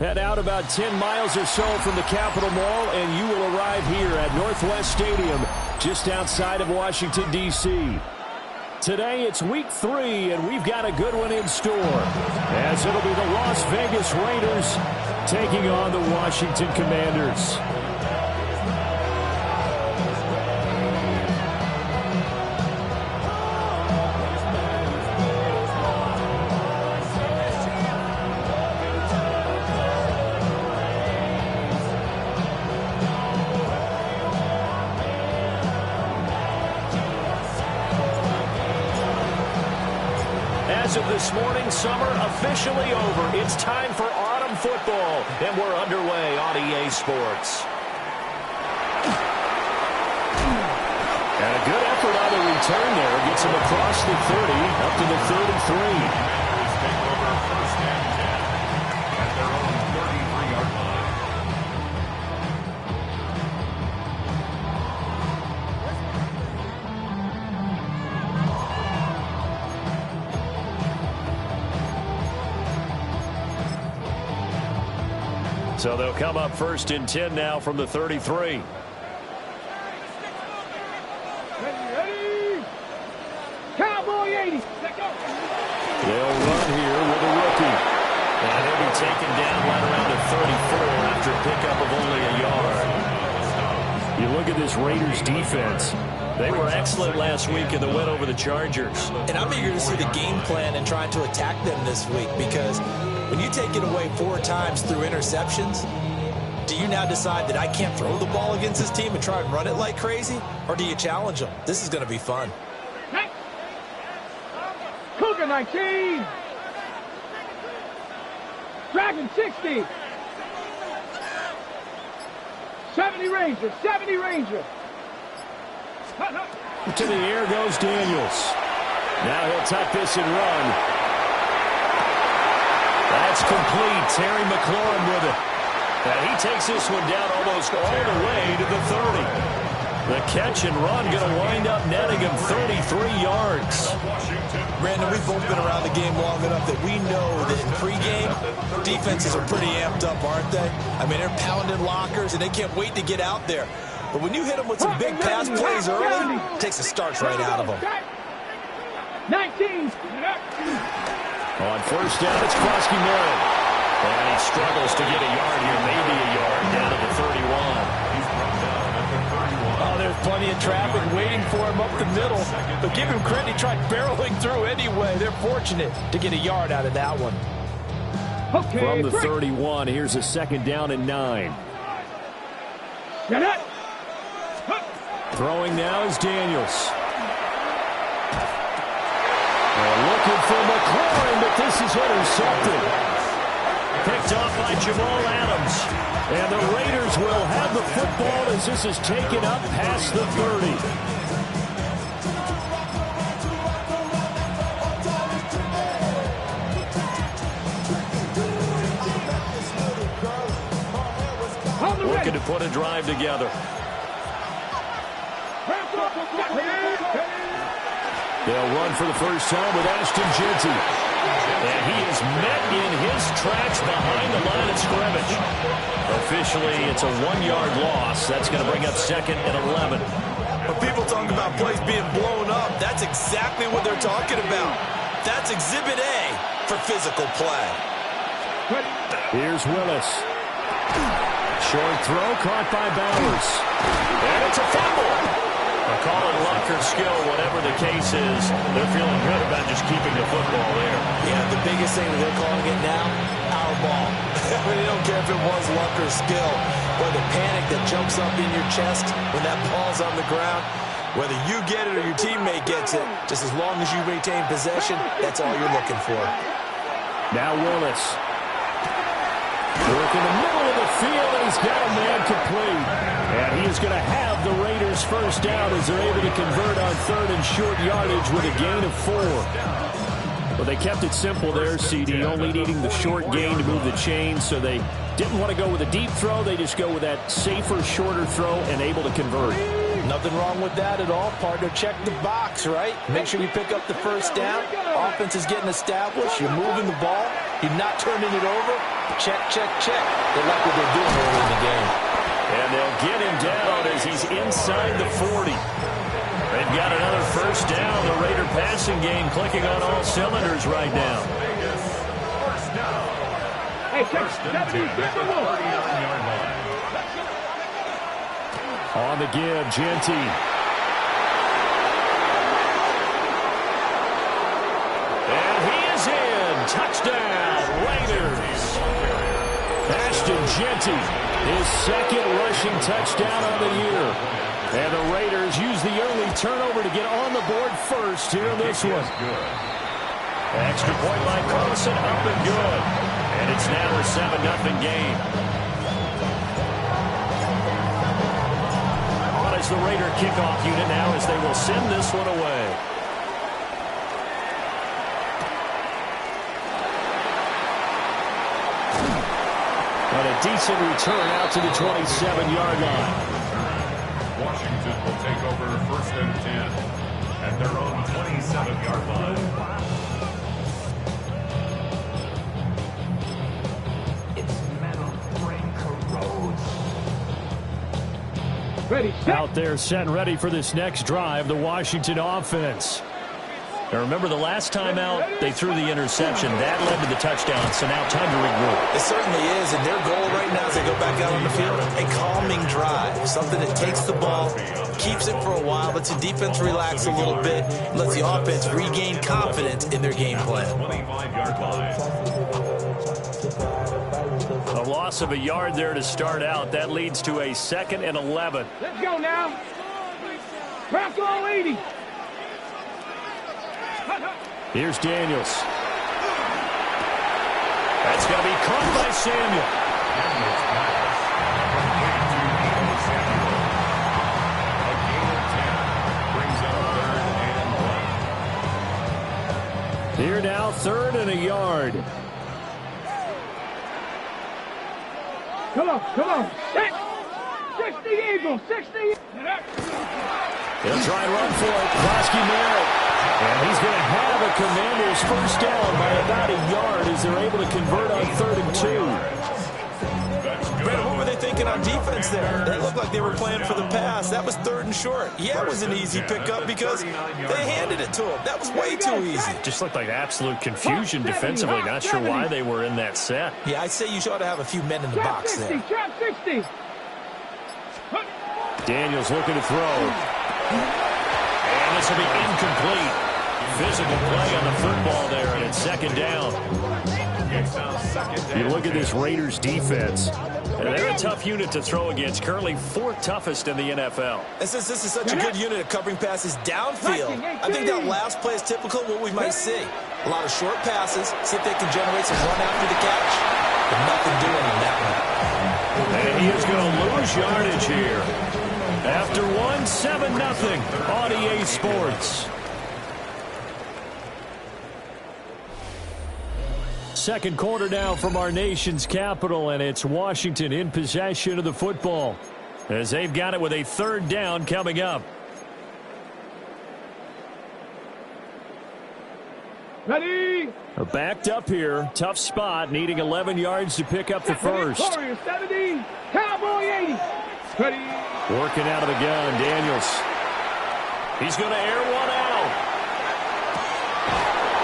Head out about 10 miles or so from the Capitol Mall, and you will arrive here at Northwest Stadium, just outside of Washington, D.C. Today, it's week 3, and we've got a good one in store, as it'll be the Las Vegas Raiders taking on the Washington Commanders. As of this morning, summer officially over. It's time for autumn football, and we're underway on EA Sports. And a good effort on the return there. Gets him across the 30, up to the 33. So they'll come up first and 10 now from the 33. Ready. Cowboy 80. They'll run here with a rookie. And he'll be taken down right around the 34 after a pickup of only a yard. You look at this Raiders defense. They were excellent last week in the win over the Chargers. And I'm eager to see the game plan and trying to attack them this week, because when you take it away 4 times through interceptions, do you now decide that I can't throw the ball against this team and try and run it like crazy? Or do you challenge them? This is going to be fun. Cougar 19. Dragon 60. 70 Ranger. 70 Ranger. To the air goes Daniels. Now he'll tuck this and run. That's complete. Terry McLaurin with it. And he takes this one down almost all the way to the 30. The catch and run going to wind up netting him 33 yards. Brandon, we've both been around the game long enough that we know that in pregame, defenses are pretty amped up, aren't they? I mean, they're pounding lockers, and they can't wait to get out there. But when you hit them with some big pass plays early, it takes the starch right out of them. 19. On first down, it's Krosky Morrow. And he struggles to get a yard here, maybe a yard, down to the 31. Oh, there's plenty of traffic waiting for him up the middle. But give him credit, he tried barreling through anyway. They're fortunate to get a yard out of that one. Okay, from the 31, here's a second down and 9. Get it. Throwing now is Daniels. They're looking for McLaurin, but this is intercepted. Picked off by Jamal Adams. And the Raiders will have the football as this is taken up past the 30. Looking to put a drive together. They'll run for the first time with Ashton Jeanty. And he is met in his tracks behind the line of scrimmage. Officially, it's a 1-yard loss. That's going to bring up second and 11. When people talk about plays being blown up, that's exactly what they're talking about. That's Exhibit A for physical play. Here's Willis. Short throw caught by Bowers. And it's a fumble. Call it luck or skill, whatever the case is. They're feeling good about just keeping the football there. Yeah, the biggest thing that they're calling it now, our ball. They don't care if it was luck or skill, or the panic that jumps up in your chest when that ball's on the ground. Whether you get it or your teammate gets it, just as long as you retain possession, that's all you're looking for. Now Willis. Work in the middle of the field, and he's got a man complete. And he is going to have the Raiders first down as they're able to convert on third and short yardage with a gain of 4. Well, they kept it simple there, CD, only needing the short gain to move the chains, so they didn't want to go with a deep throw. They just go with that safer, shorter throw and able to convert. Nothing wrong with that at all, partner. Check the box, right? Make sure you pick up the first down. Offense is getting established. You're moving the ball. You're not turning it over. Check, check, check. They like what they're doing early in the game. And they'll get him down as he's inside the 40. They've got another first down. The Raider passing game clicking on all cylinders right now. Hey, check 70, On the give, Genty. And he is in. Touchdown, Raiders. Ashton Genty, his second rushing touchdown on the year. And the Raiders use the early turnover to get on the board first here in this one. Extra point by Carlson, up and good. And it's now a 7-0 game. On as the Raider kickoff unit now as they will send this one away. And a decent return out to the 27-yard line. Washington will take over 1st and 10 at their own 27-yard line. Its metal frame corrodes. Ready, set. Out there set and ready for this next drive, the Washington offense. Now remember, the last time out, they threw the interception. That led to the touchdown, so now time to regroup. It certainly is, and their goal right now as they go back out on the field, a calming drive, something that takes the ball, keeps it for a while, lets the defense relax a little bit, lets the offense regain confidence in their game plan. 25-yard line. A loss of a yard there to start out. That leads to a 2nd and 11. Let's go now. Crack all 80. Here's Daniels. That's going to be caught by Samuel. A gain of 10 brings up 3rd and 1. Here now, 3rd and a yard. Come on, come on. 60 Eagles, 60. They'll try and run for it. Krosky Merritt. And he's going to have a Commanders first down by about a yard as they're able to convert on 3rd and 2. Brandon, what were they thinking on defense there? They looked like they were playing for the pass. That was 3rd and short. Yeah, it was an easy pickup because they handed it to him. That was way too easy. Just looked like absolute confusion defensively. Not sure why they were in that set. Yeah, I'd say you ought to have a few men in the Trap box 60, there. trap 60. Daniels looking to throw. And this will be incomplete. Physical play on the football there, and it's 2nd down. You look at this Raiders defense, and they're a tough unit to throw against, currently 4th toughest in the NFL. And since this is such a good unit of covering passes downfield, I think that last play is typical of what we might see. A lot of short passes, see if they can generate some run after the catch, but nothing doing on that one. And he is going to lose yardage here. After 7-0 on EA Sports. Second quarter now from our nation's capital, and it's Washington in possession of the football as they've got it with a 3rd down coming up. Ready. Backed up here, tough spot, needing 11 yards to pick up the first. Warriors 70, Cowboy 80. Ready. Working out of the gun, Daniels. He's going to air one out.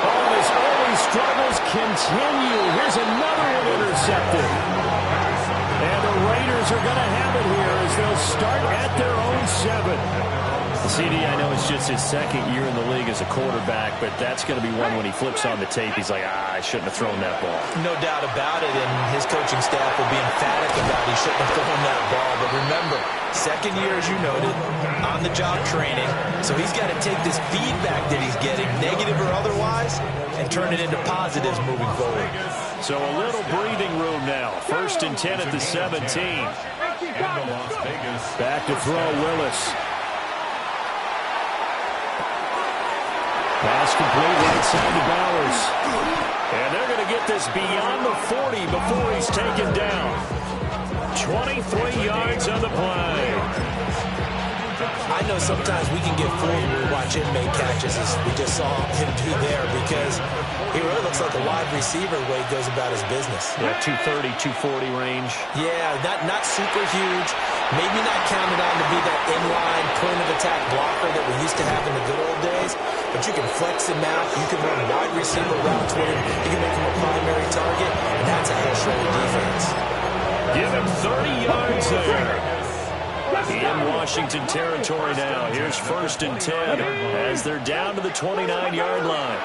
Oh, his early struggles continue. Here's another one intercepted. And the Raiders are going to have it here as they'll start at their own 7. CD, I know it's just his 2nd year in the league as a quarterback, but that's going to be one when he flips on the tape. He's like, I shouldn't have thrown that ball. No doubt about it, and his coaching staff will be emphatic about he shouldn't have thrown that ball. But remember, 2nd year, as you noted, on-the-job training. So he's got to take this feedback that he's getting, negative or otherwise, and turn it into positives moving forward. So a little breathing room now. 1st and 10 at the 17. Back to throw, Willis. Pass complete right side to Bowers. And they're going to get this beyond the 40 before he's taken down. 23 yards on the play. I know sometimes we can get fooled when we watch him make catches, as we just saw him do there, because he really looks like a wide receiver the way he goes about his business. Yeah, 230, 240 range. Yeah, not super huge. Maybe not counted on to be that inline point-of-attack blocker that we used to have in the good old days, but you can flex him out. You can run wide receiver routes with him. You can make him a primary target, and that's a whole shredded defense. Give him 30 yards there. In Washington territory now. Here's 1st and 10 as they're down to the 29-yard line.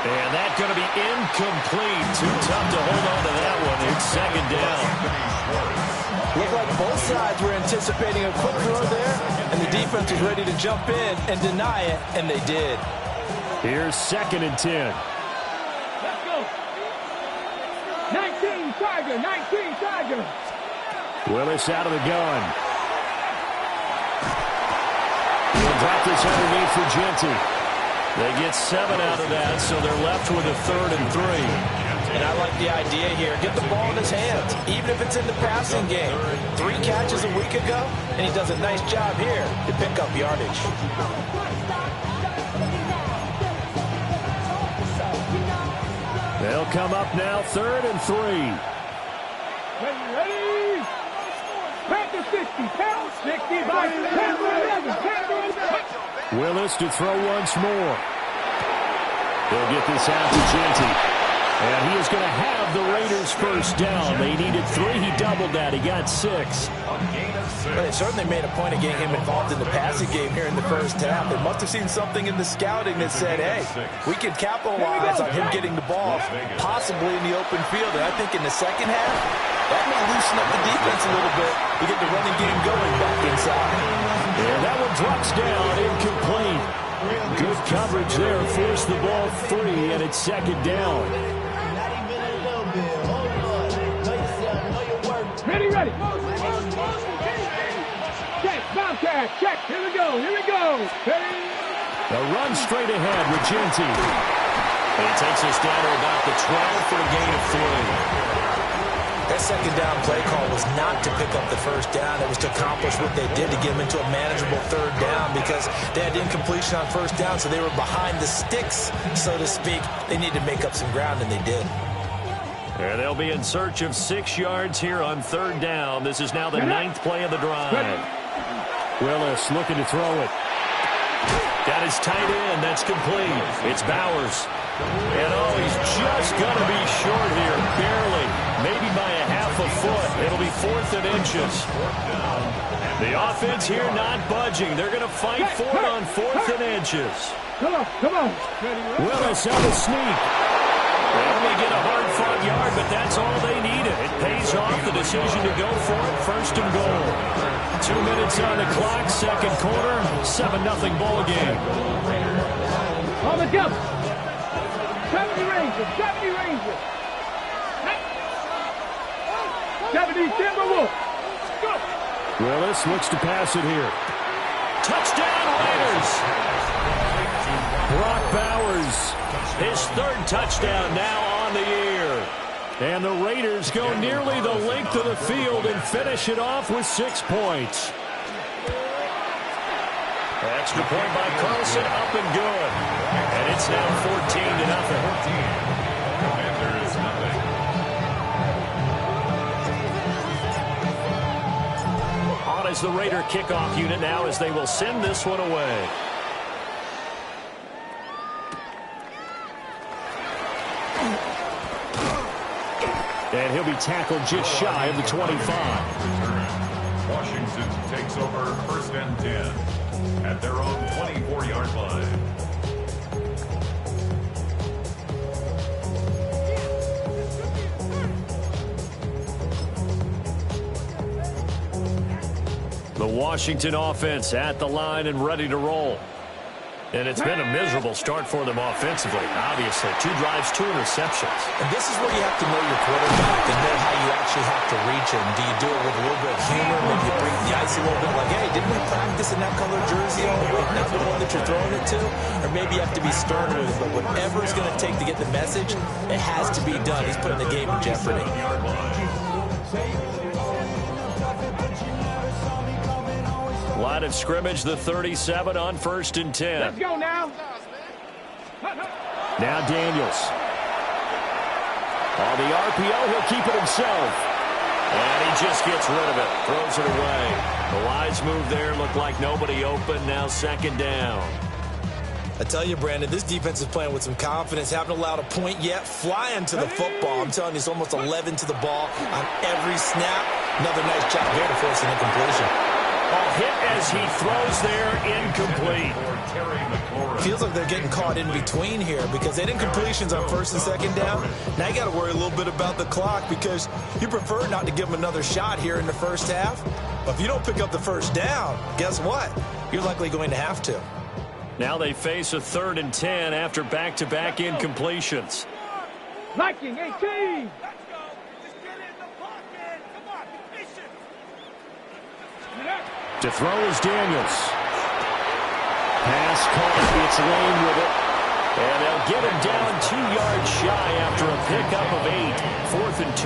And that's going to be incomplete. Too tough to hold on to that one. It's 2nd down. Looked like both sides were anticipating a quick throw there, and the defense was ready to jump in and deny it, and they did. Here's 2nd and 10. Let's go. 19 Tiger, 19 Tiger. Willis out of the gun. He'll drop this underneath for Genty. They get 7 out of that, so they're left with a 3rd and 3. And I like the idea here. Get the ball in his hands, even if it's in the passing game. 3 catches a week ago, and he does a nice job here to pick up yardage. They'll come up now, 3rd and 3. Ready? Back to 60. Count 65. Willis to throw once more. They'll get this out to Genty. And he is going to have the Raiders 1st down. They needed 3. He doubled that. He got 6. Well, they certainly made a point of getting him involved in the passing game here in the 1st half. They must have seen something in the scouting that said, hey, we can capitalize on him getting the ball, possibly in the open field. And I think in the 2nd half, that may loosen up the defense a little bit to get the running game going back inside. And that one drops down, incomplete. Good coverage there, forced the ball free, and it's 2nd down. Ready. Check, Bobcat, check. Here we go. Ready? The run straight ahead with Genty. And he takes us down to about the 12 for a gain of 3. That 2nd down play call was not to pick up the 1st down. It was to accomplish what they did to get them into a manageable 3rd down, because they had incompletion on 1st down, so they were behind the sticks, so to speak. They needed to make up some ground, and they did. And they'll be in search of 6 yards here on 3rd down. This is now the 9th play of the drive. Willis looking to throw it. Got his tight end. That's complete. It's Bowers. And he's just going to be short here, barely. Maybe by a half a foot. It'll be 4th and inches. The offense here not budging. They're going to fight for it on 4th and inches. Come on. Willis out of sneak. They only get a hard-fought yard, but that's all they needed. It pays off the decision to go for it. 1st and goal. 2 minutes on the clock, 2nd quarter, 7-0 ball game. On the jump. 70 Rangers. 70 Timberwolves. Go. Willis looks to pass it here. Touchdown, Raiders. Brock Bowers, his 3rd touchdown now on the year. And the Raiders go nearly the length of the field and finish it off with 6 points. Extra point by Carlson, up and good. And it's now 14-0. Commanders nothing. On is the Raider kickoff unit now as they will send this one away. And he'll be tackled just shy of the 25. Washington takes over 1st and 10 at their own 24-yard line. The Washington offense at the line and ready to roll. And it's been a miserable start for them offensively, obviously. 2 drives, 2 interceptions. And this is where you have to know your quarterback and know how you actually have to reach him. Do you do it with a little bit of humor? Maybe you break the ice a little bit like, hey, didn't we practice in that color jersey all week? Not the one that you're throwing it to? Or maybe you have to be stern with it. But whatever it's going to take to get the message, it has to be done. He's putting the game in jeopardy. Line of scrimmage, the 37 on 1st and 10. Let's go now. Now Daniels. On the RPO, he'll keep it himself. And he just gets rid of it. Throws it away. The wise move there. Looked like nobody open. Now 2nd down. I tell you, Brandon, this defense is playing with some confidence. Haven't allowed a point yet. Flying to the football. I'm telling you, it's almost 11 to the ball on every snap. Another nice job here to force an incompletion. Hit as he throws there, incomplete. Feels like they're getting caught in between here because they didn't completions on 1st and 2nd down. Now you got to worry a little bit about the clock because you prefer not to give them another shot here in the first half. But if you don't pick up the 1st down, guess what? You're likely going to have to. Now they face a 3rd and 10 after back-to-back incompletions. Liking 18. To throw is Daniels. Pass caught. It's Lane with it. And they'll get him down 2 yards shy after a pickup of 8. 4th and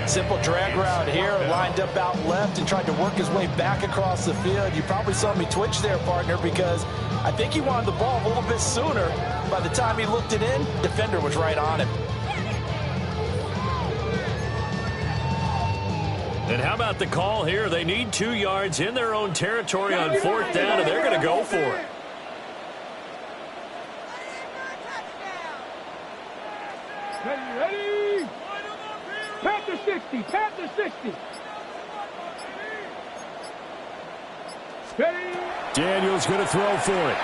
2. Simple drag route here. Lined up out left and tried to work his way back across the field. You probably saw me twitch there, partner, because I think he wanted the ball a little bit sooner. By the time he looked it in, defender was right on him. And how about the call here? They need 2 yards in their own territory on 4th down, and they're going to go for it. Ready? Panther 60. Panther 60. Ready? Daniels going to throw for it.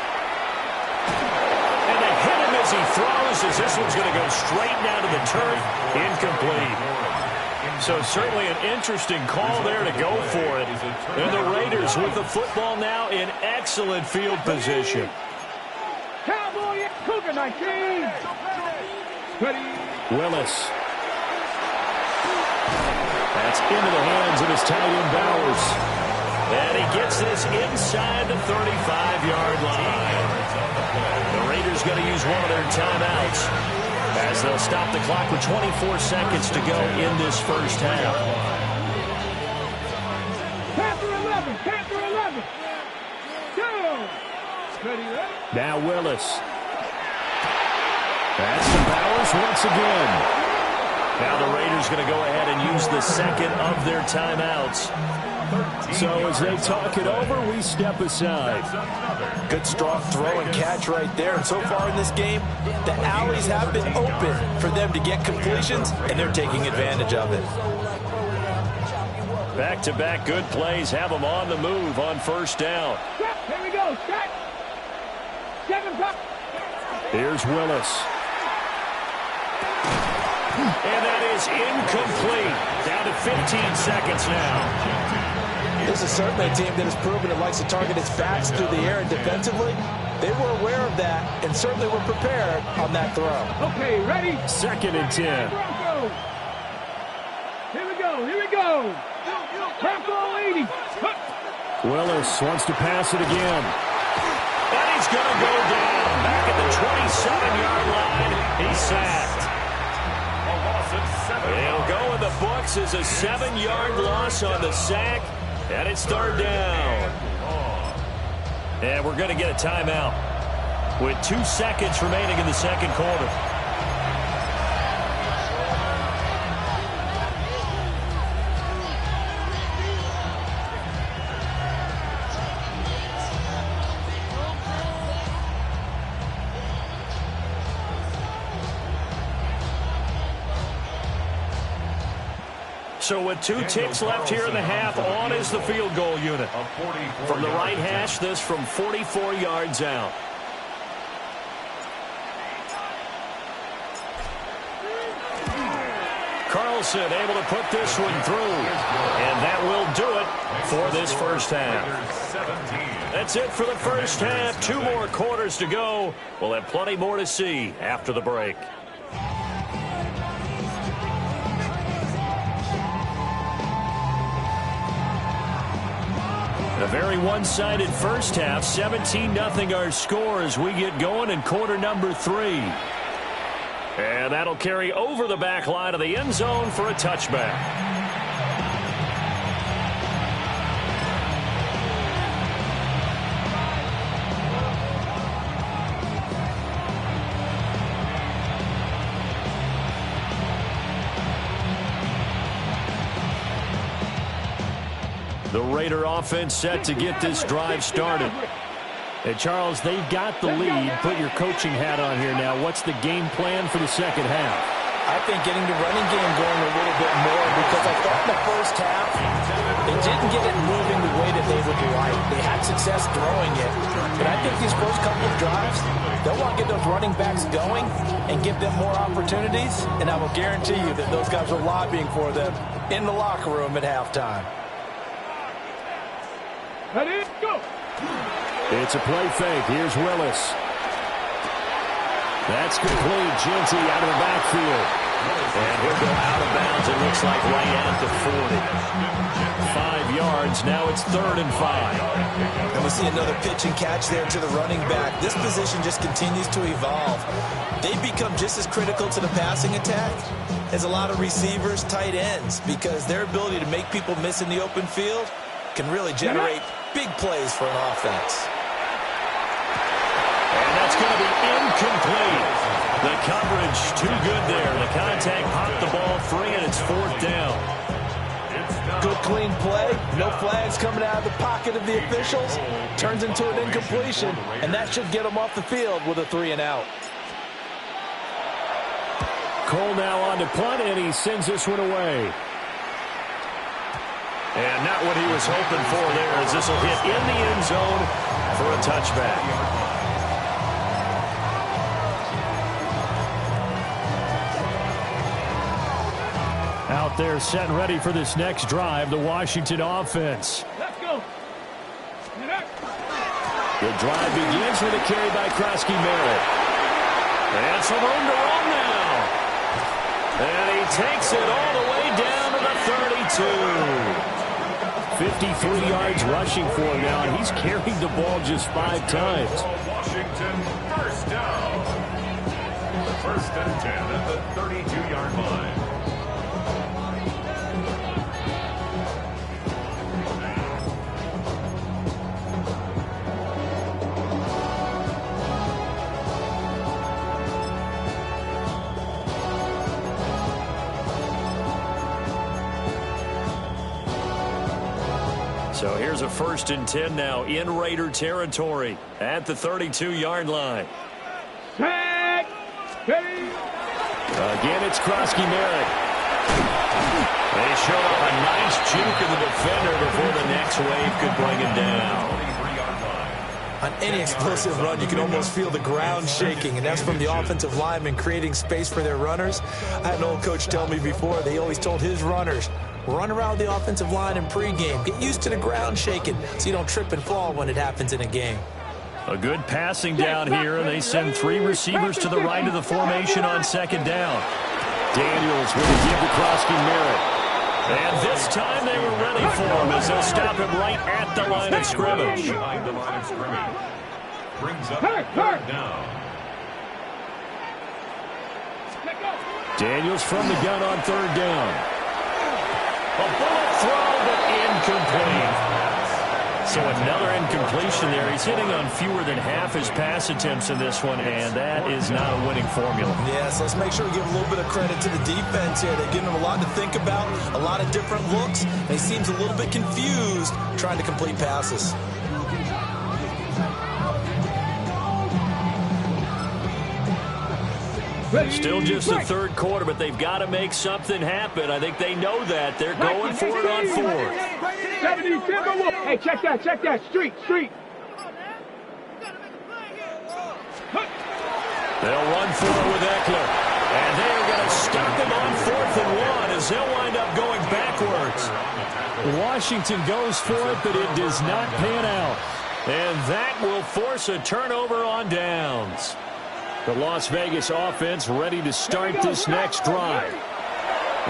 And they hit him as he throws, as this one's going to go straight down to the turf. Incomplete. So certainly an interesting call there to go for it. And the Raiders with the football now in excellent field position. Cowboy Cougar 19. Ready? Willis. That's into the hands of his tight end Bowers. And he gets this inside the 35-yard line. The Raiders going to use one of their timeouts as they'll stop the clock with 24 seconds to go in this first half. Panther 11. Panther 11. Go. Ready? Now Willis. That's to Bowers once again. Now the Raiders going to go ahead and use the second of their timeouts. So as they talk it over, we step aside. Good strong throw and catch right there. And so far in this game, the alleys have been open for them to get completions, and they're taking advantage of it. Back-to-back good plays have them on the move on 1st down. Here we go. Set. 7 top. Here's Willis. And that is incomplete. Down to 15 seconds now. This is certainly a team that has proven it likes to target its backs through the air, and defensively, they were aware of that and certainly were prepared on that throw. Okay, ready? 2nd and 10. Bronco. Here we go. Here we go. Bronco 80. Willis wants to pass it again. And he's going to go down. Back at the 27-yard line. He's sacked. He'll go in the books as a 7-yard loss on the sack. And it's 3rd down. And we're going to get a timeout with 2 seconds remaining in the second quarter. So with 2 ticks left here in the half, on is the field goal unit. From the right hash, this from 44 yards out. Carlson able to put this one through. And that will do it for this first half. That's it for the first half. 2 more quarters to go. We'll have plenty more to see after the break. A very one-sided first half. 17-0 our score as we get going in quarter number 3. And that'll carry over the back line of the end zone for a touchback. The Raider offense set to get this drive started. Hey, Charles, they've got the lead. Put your coaching hat on here now. What's the game plan for the second half? I think getting the running game going a little bit more, because I thought in the first half they didn't get it moving the way that they would like. They had success throwing it. But I think these first couple of drives, they'll want to get those running backs going and give them more opportunities. And I will guarantee you that those guys are lobbying for them in the locker room at halftime. Ready, go! It's a play fake. Here's Willis. That's complete. Genty out of the backfield. And he'll go out of bounds, it looks like, right at the 40. 5 yards. Now it's 3rd and 5. And we see another pitch and catch there to the running back. This position just continues to evolve. They become just as critical to the passing attack as a lot of receivers, tight ends, because their ability to make people miss in the open field can really generate big plays for an offense. And that's going to be incomplete. The coverage too good there. The contact popped the ball free, and it's 4th down. Good clean play. No flags coming out of the pocket of the officials. Turns into an incompletion, and that should get them off the field with a 3-and-out. Cole now on to punt, and he sends this one away. And not what he was hoping for there, as this will hit in the end zone for a touchback. Out there set and ready for this next drive, the Washington offense. Let's go. The drive begins with a carry by Krosky-Merritt. And some room to run now. And he takes it all the way down to the 32. 53 yards rushing for him now, and he's carried the ball just 5 times. Washington, first down. 1st and 10 at the 32-yard line. So here's a 1st and 10 now in Raider territory at the 32-yard line. Tag! Again, it's Krosky-Merritt. They show up a nice juke in the defender before the next wave could bring him down. On any explosive run, you can almost feel the ground shaking, and that's from the offensive linemen creating space for their runners. I had an old coach tell me before, they always told his runners, run around the offensive line in pregame. Get used to the ground shaking so you don't trip and fall when it happens in a game. A good passing down here, and they send 3 receivers to the right of the formation on 2nd down. Daniels with a give to Krosky-Merritt. And this time they were ready for him as they'll stop him right at the line of scrimmage. Behind the line of scrimmage. Brings up 3rd down. Daniels from the gun on 3rd down. A bullet throw, but incomplete. So another incompletion there. He's hitting on fewer than half his pass attempts in this one, and that is not a winning formula. Yes, let's make sure we give a little bit of credit to the defense here. They've given him a lot to think about, a lot of different looks, and he seems a little bit confused trying to complete passes. Still just the 3rd quarter, but they've got to make something happen. I think they know that. They're going for it on 4th. 70, hey, check that, street. They'll run for it with Eckler. And they are going to stop him on 4th and 1 as they'll wind up going backwards. Washington goes for it, but it does not pan out. And that will force a turnover on downs. The Las Vegas offense ready to start this next drive.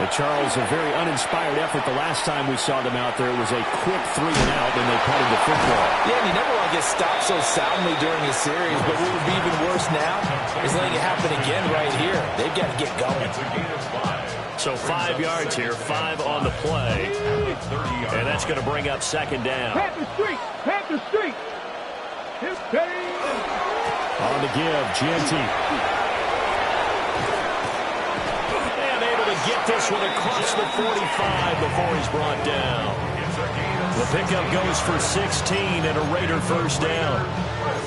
Charles, a very uninspired effort the last time we saw them out there. It was a quick 3-and-out, and they punted the football. Yeah, and you never want to get stopped so soundly during a series, but what would be even worse now is letting it happen again right here. They've got to get going. So 5 yards here, 5 on the play. And that's going to bring up 2nd down. Panther Street. On the give, Genty. And able to get this one across the 45 before he's brought down. It's a gain of The pickup goes for 16 and a Raider first down.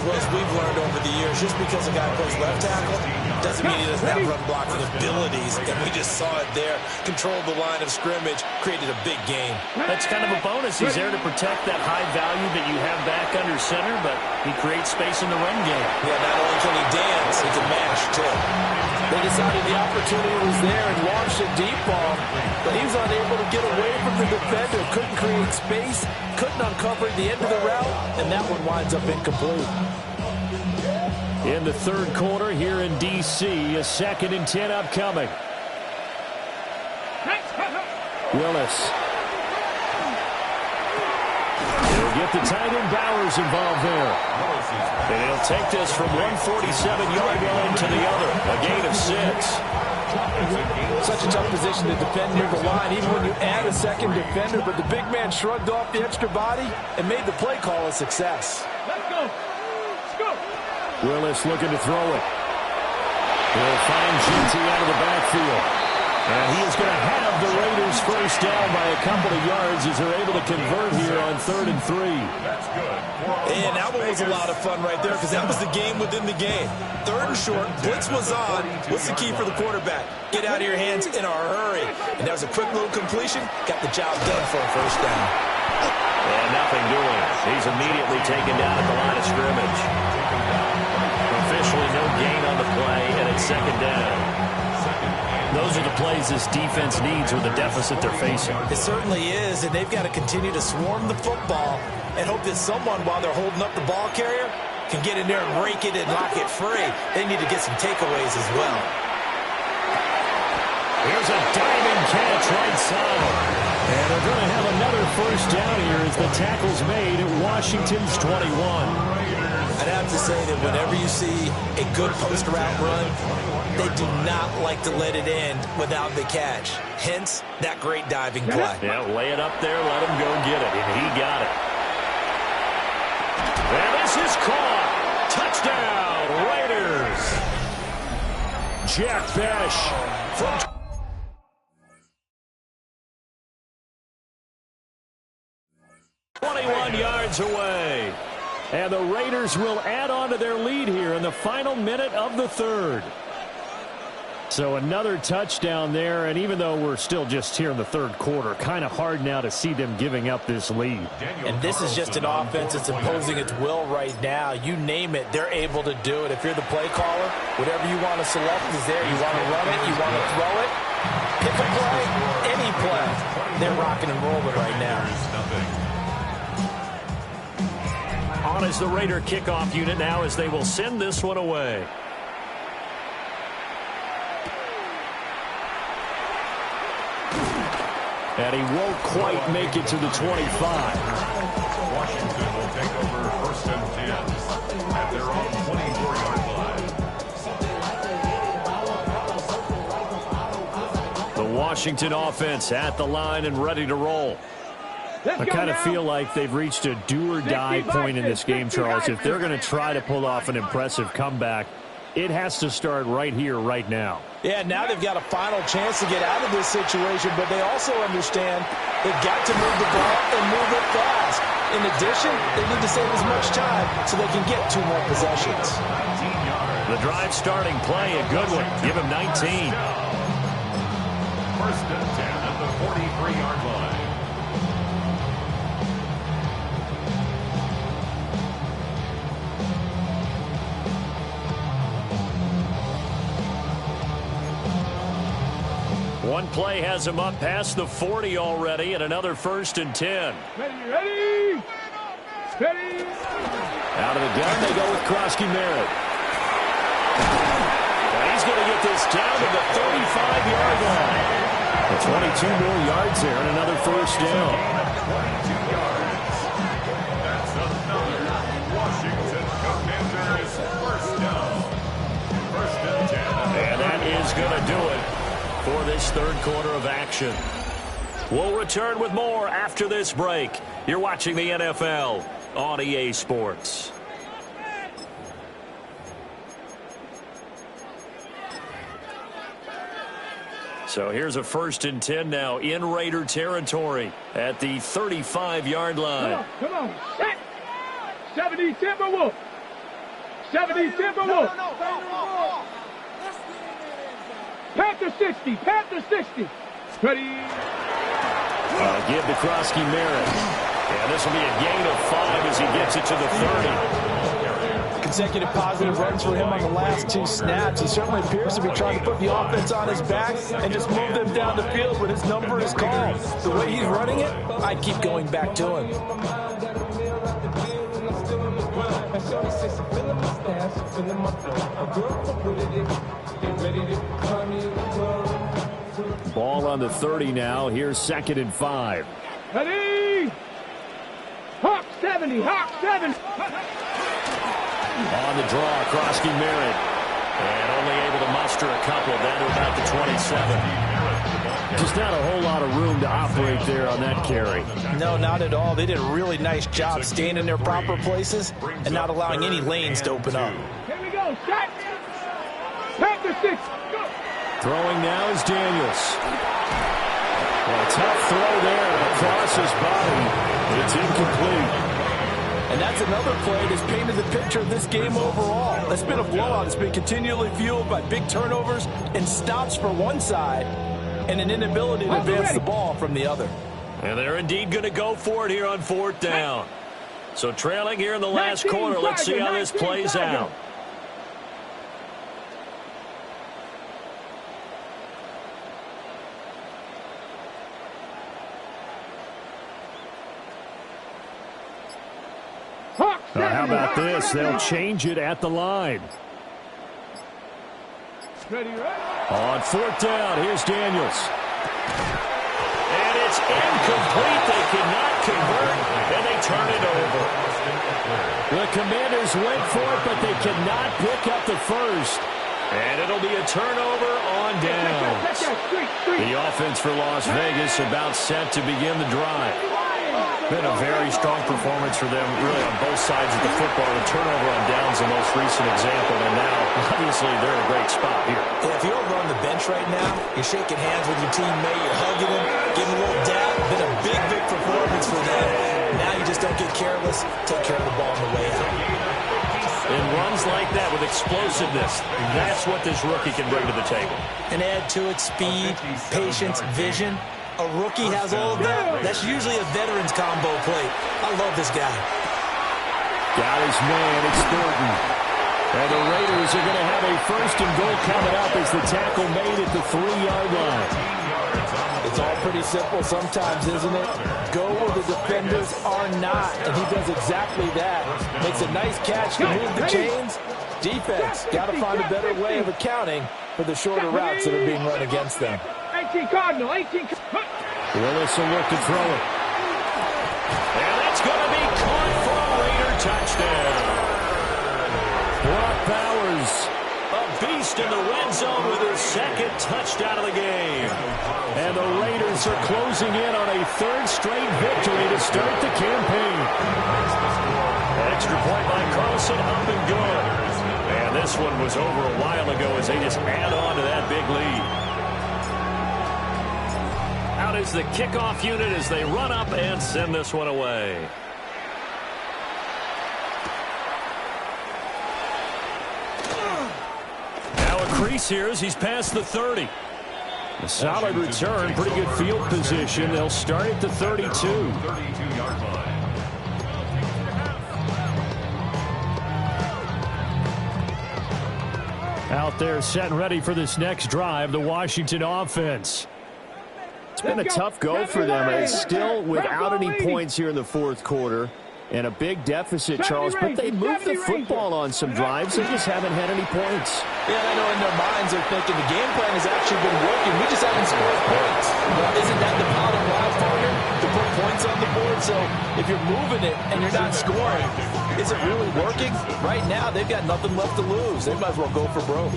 Well, as we've learned over the years, just because a guy plays left tackle doesn't mean he doesn't have run blocking abilities. And we just saw it there. Controlled the line of scrimmage, created a big game. That's kind of a bonus. He's there to protect that high value that you have back under center, but he creates space in the run game. Yeah, not only can he dance, he can mash, too. They decided the opportunity was there and launched a deep ball, but he was unable to get away from the defender. Couldn't create space, couldn't uncover the end of the route, and that one winds up incomplete. In the third quarter here in D.C., a 2nd and 10 upcoming. Willis. They'll get the tight end Bowers involved there. And he'll take this from 147-yard line to the other. A gain of 6. Such a tough position to defend near the line, even when you add a second defender, but the big man shrugged off the extra body and made the play call a success. Let's go. Let's go. Willis looking to throw it. He'll find GT out of the backfield. And he is going to have the Raiders first down by a couple of yards as they're able to convert here on 3rd and 3. That's good. And that one was a lot of fun right there because that was the game within the game. 3rd and short, blitz was on. What's the key for the quarterback? Get out of your hands in a hurry. And that was a quick little completion. Got the job done for a first down. And nothing doing. He's immediately taken down at the line of scrimmage. Officially no gain on the play, and it's 2nd down. Those are the plays this defense needs with the deficit they're facing. It certainly is, and they've got to continue to swarm the football and hope that someone, while they're holding up the ball carrier, can get in there and rake it and knock it free. They need to get some takeaways as well. Here's a diving catch right side. And they're going to have another first down here as the tackle's made at Washington's 21. I'd have to say that whenever you see a good post route run, they do not like to let it end without the catch. Hence, that great diving play. Yeah, lay it up there, let him go get it, and he got it. And this is caught. Touchdown, Raiders. Jack Besh from 21 yards away. And the Raiders will add on to their lead here in the final minute of the 3rd. So another touchdown there, and even though we're still just here in the 3rd quarter, kind of hard now to see them giving up this lead. And this is just an offense that's imposing its will right now. You name it, they're able to do it. If you're the play caller, whatever you want to select is there. You want to run it, you want to throw it, pick a play, any play. They're rocking and rolling right now. On is the Raider kickoff unit now as they will send this one away. And he won't quite make it to the 25. Washington will take over 1st and 10 at their own 24-yard line. The Washington offense at the line and ready to roll. I kind of feel like they've reached a do-or-die point in this game, Charles. If they're going to try to pull off an impressive comeback, it has to start right here, right now. Yeah, now they've got a final chance to get out of this situation, but they also understand they've got to move the ball and move it fast. In addition, they need to save as much time so they can get 2 more possessions. The drive starting play, a good one. Give him 19. 1st and 10 at the 43-yard line. One play has him up past the 40 already, and another 1st and 10. Ready. Steady. Out of the gun, they go with Krosky Merritt. And he's going to get this down to the 35-yard line. 22 more yards there and another first down. 22 yards. That's another Washington Commanders first down. 1st and 10. And that is going to do it for this 3rd quarter of action. We'll return with more after this break. You're watching the NFL on EA Sports. So here's a 1st and 10 now in Raider territory at the 35-yard line. Come on. Set. 70 Timberwolf. 70 Timberwolf. Panther 60. Panther 60. Ready. Give to Krosky Merritt. And this will be a gain of 5 as he gets it to the 30. Consecutive positive runs for him on the last 2 snaps. He certainly appears to be trying to put the offense on his back and just move them down the field when his number is called. The way he's running it, I'd keep going back to him. Ball on the 30 now. Here's 2nd and 5. Ready. Hawk 70. Hawk 70. On the draw, Krosky Merritt. And only able to muster a couple down to about the 27. Just not a whole lot of room to operate there on that carry. No, not at all. They did a really nice job staying in their proper places and not allowing any lanes to open up. Here we go. Set. Panther 6. Go. Throwing now is Daniels. Well, a tough throw there across his body. It's incomplete. And that's another play that's painted the picture of this game overall. It's been a blowout. It's been continually fueled by big turnovers and stops for one side and an inability to advance the ball from the other. And they're indeed going to go for it here on 4th down. So trailing here in the last quarter. Let's see how this plays out. How about this? They'll change it at the line. Ready, right? On 4th down, here's Daniels. And it's incomplete. They cannot convert, and they turn it over. The Commanders went for it, but they cannot pick up the first. And it'll be a turnover on downs. The offense for Las Vegas about set to begin the drive. Been a very strong performance for them, really, on both sides of the football. The turnover on downs, the most recent example, and now, obviously, they're in a great spot here. Yeah, if you're over on the bench right now, you're shaking hands with your teammate, you're hugging him, giving a little dap. Been a big performance for them. Now you just don't get careless. Take care of the ball on the way out. And runs like that with explosiveness, that's what this rookie can bring to the table. And add to it speed, patience, vision. A rookie has all of that. That's usually a veteran's combo play. I love this guy. Got his man. It's Thornton. And the Raiders are going to have a 1st and goal coming up as the tackle made at the 3-yard line. It's all pretty simple sometimes, isn't it? Go where the defenders are not. And he does exactly that. Makes a nice catch to move the chains. Defense, got to find a better way of accounting for the shorter routes that are being run against them. 18 Cardinal, 18. Willis will look to throw it. And it's going to be caught for a Raider touchdown. Brock Bowers, a beast in the red zone with his 2nd touchdown of the game. And the Raiders are closing in on a 3rd straight victory to start the campaign. Extra point by Carlson, up and good. And this one was over a while ago as they just add on to that big lead. Out is the kickoff unit as they run up and send this one away. Now a crease here as he's past the 30. A solid return, pretty good field position. They'll start at the 32. 32-yard line. Out there set and ready for this next drive, the Washington offense. It's been a tough go for them. It's still without any points here in the 4th quarter. And a big deficit, Charles. But they moved the football on some drives. They just haven't had any points. Yeah, I know in their minds they're thinking the game plan has actually been working. We just haven't scored points. Well, isn't that the bottom line for you? To put points on the board? So if you're moving it and you're not scoring, is it really working? Right now, they've got nothing left to lose. They might as well go for broke.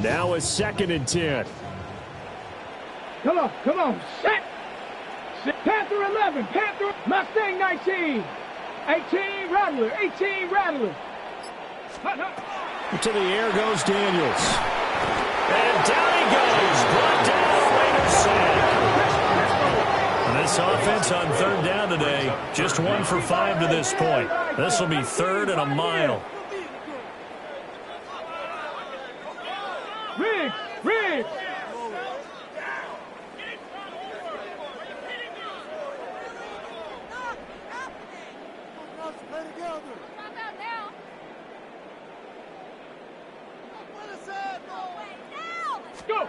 Now a 2nd and 10. Come on. Set. Panther 11, Panther, Mustang 19, 18, Rattler, 18, Rattler. To the air goes Daniels. And down he goes. Brought down, Raiders sack. And this offense on third down today, just 1 for 5 to this point. This will be 3rd and a mile. Riggs. Go.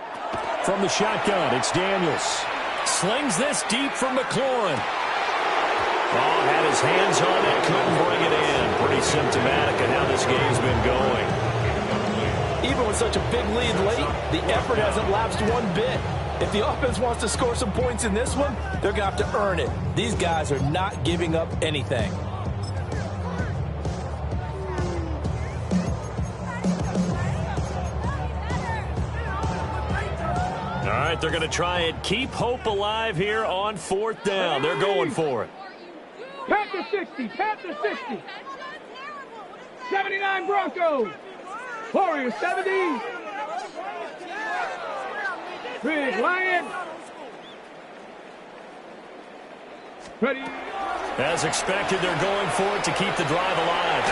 From the shotgun, it's Daniels. Slings this deep from McLaurin. Oh, had his hands on it, couldn't bring it in. Pretty symptomatic of how this game's been going. Even with such a big lead late, the effort hasn't lapsed one bit. If the offense wants to score some points in this one, they're going to have to earn it. These guys are not giving up anything. All right, they're going to try and keep hope alive here on 4th down. They're going for it. Panther 60, Panther 60. 79 Broncos. Warriors 70. Big Lion. Ready. As expected, they're going for it to keep the drive alive.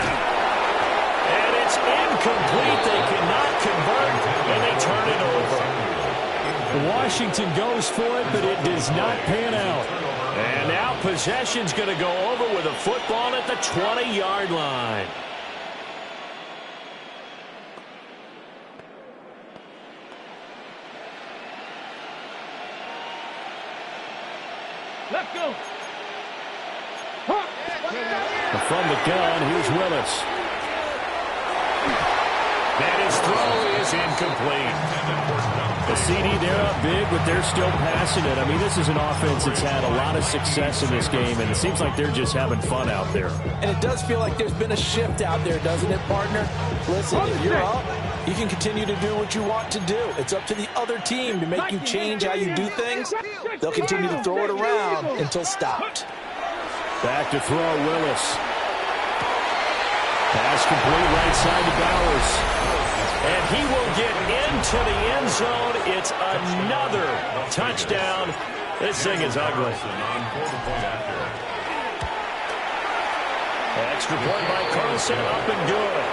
And it's incomplete. They cannot convert, and they turn it over. Washington goes for it, but it does not pan out. And now possession's going to go over with a football at the 20-yard line. Let's go. From the gun, here's Willis. And his throw is incomplete. The CD, they're up big, but they're still passing it. I mean, this is an offense that's had a lot of success in this game, and it seems like they're just having fun out there. And it does feel like there's been a shift out there, doesn't it, partner? Listen, if you're up, you can continue to do what you want to do. It's up to the other team to make you change how you do things. They'll continue to throw it around until stopped. Back to throw, Willis. Pass complete right side to Bowers. And he will get into the end zone. It's another touchdown. This thing is ugly. Extra point by Carlson, up and good.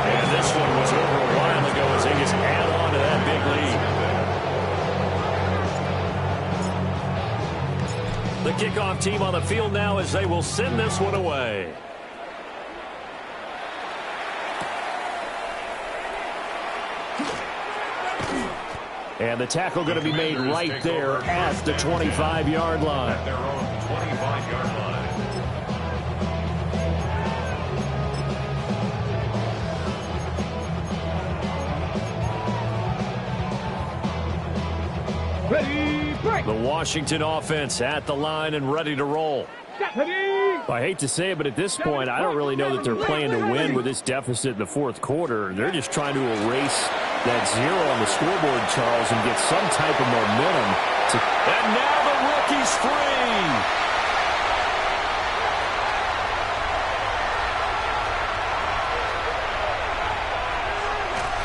And this one was over a while ago as they just add on to that big lead. The kickoff team on the field now as they will send this one away. And the tackle going to be made right there at the 25-yard line. At their own 25-yard line. Ready, break. The Washington offense at the line and ready to roll. I hate to say it, but at this point, I don't really know that they're playing to win with this deficit in the 4th quarter. They're just trying to erase that 0 on the scoreboard, Charles, and get some type of momentum. And now the rookie's free.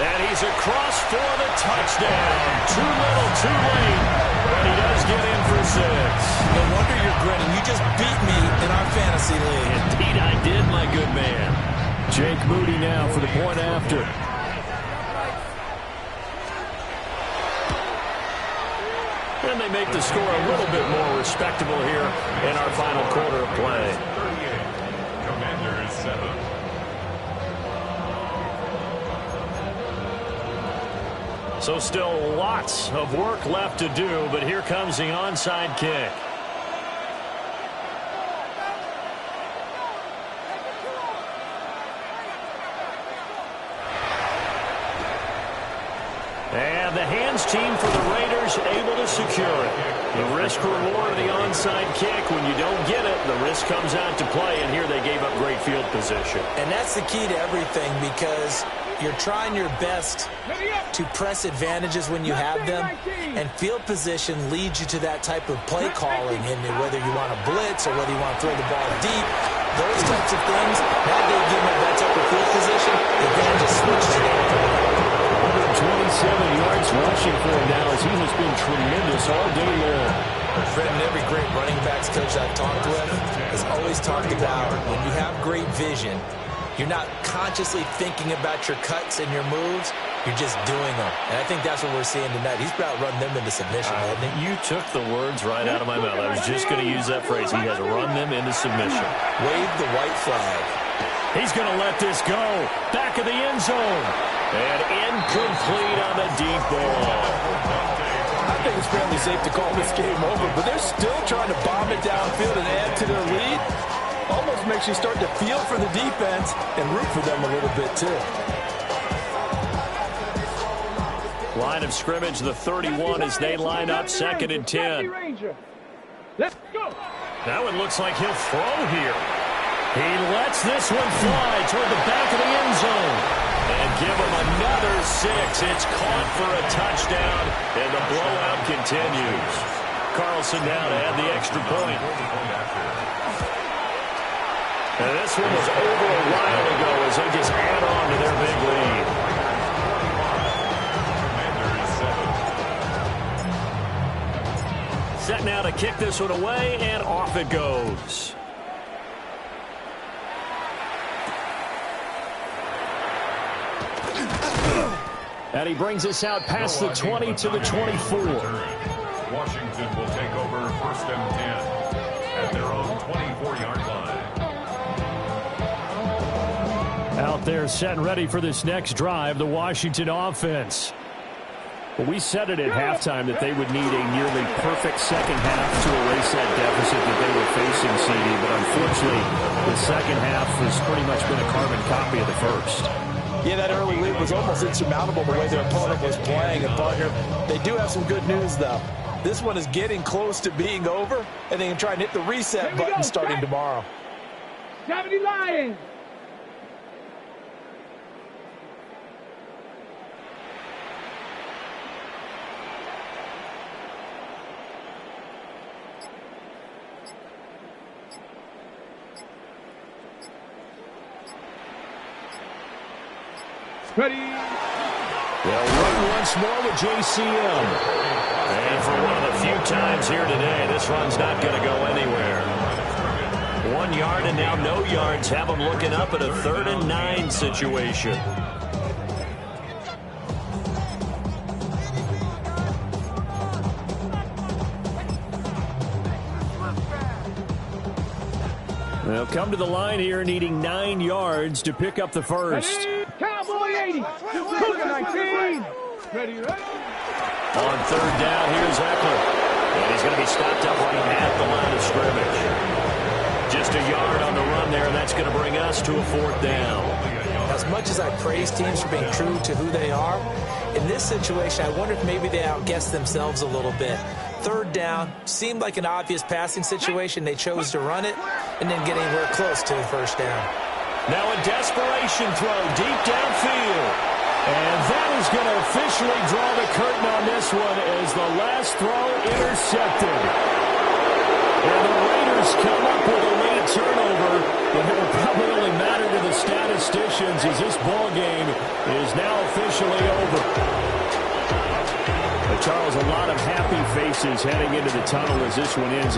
And he's across for the touchdown. Too little, too late. But he does get in for 6. No wonder you're grinning. You just beat me in our fantasy league. Indeed I did, my good man. Jake Moody now for the point after. And they make the score a little bit more respectable here in our final quarter of play. 38, Commanders 7. So still lots of work left to do, but here comes the onside kick. And the hands team for the Raiders able to secure it. The risk-reward of the onside kick, when you don't get it, the risk comes out to play, and here they gave up great field position. And that's the key to everything, because You're trying your best to press advantages when you have them, and field position leads you to that type of play calling, and whether you want to blitz or whether you want to throw the ball deep, those types of things, now they give them that type of field position, the game just switches to that. 127 yards rushing for him now as he has been tremendous all day long. Fred, and every great running backs coach I've talked with has always talked about when you have great vision, you're not consciously thinking about your cuts and your moves. You're just doing them. And I think that's what we're seeing tonight. He's about running them into submission, hasn't he? You took the words right out of my mouth. I was just going to use that phrase. He has run them into submission. Wave the white flag. He's going to let this go. Back of the end zone. And incomplete on the deep ball. I think it's fairly safe to call this game over, but they're still trying to bomb it downfield and add to their lead. Almost makes you start to feel for the defense and root for them a little bit, too. Line of scrimmage, the 31 as they line up 2nd and 10. Let's go. Now it looks like he'll throw here. He lets this one fly toward the back of the end zone. And give him another 6. It's caught for a touchdown, and the blowout continues. Carlson now to add the extra point. And this one was over a while ago as they just add on to their big lead. Set now to kick this one away, and off it goes. And he brings us out past the 20 to the 24. Washington will take over 1st and 10 at their own 24-yard line. Out there set and ready for this next drive, the Washington offense. Well, we said it at halftime that they would need a nearly perfect second half to erase that deficit that they were facing, CD. But unfortunately, the second half has pretty much been a carbon copy of the first. Yeah, that early lead was almost insurmountable the way their opponent was playing. And, partner, they do have some good news, though. This one is getting close to being over, and they can try and hit the reset button starting tomorrow. 70 Lions. Ready. They'll run once more with JCM. And for one of the few times here today, this run's not going to go anywhere. 1 yard and now no yards have them looking up at a 3rd and 9 situation. They'll come to the line here needing 9 yards to pick up the first. Cowboy 80. Cougar 19. Ready. On 3rd down, here's Eckler. And he's going to be stopped up right at the line of scrimmage. Just a yard on the run there, and that's going to bring us to a 4th down. As much as I praise teams for being true to who they are, in this situation, I wonder if maybe they outguessed themselves a little bit. 3rd down seemed like an obvious passing situation. They chose to run it and didn't get anywhere close to the 1st down. Now a desperation throw deep downfield. And that is going to officially draw the curtain on this one as the last throw intercepted. And the Raiders come up with a late turnover, but it will probably only matter to the statisticians as this ball game is now officially over. But Charles, a lot of happy faces heading into the tunnel as this one ends.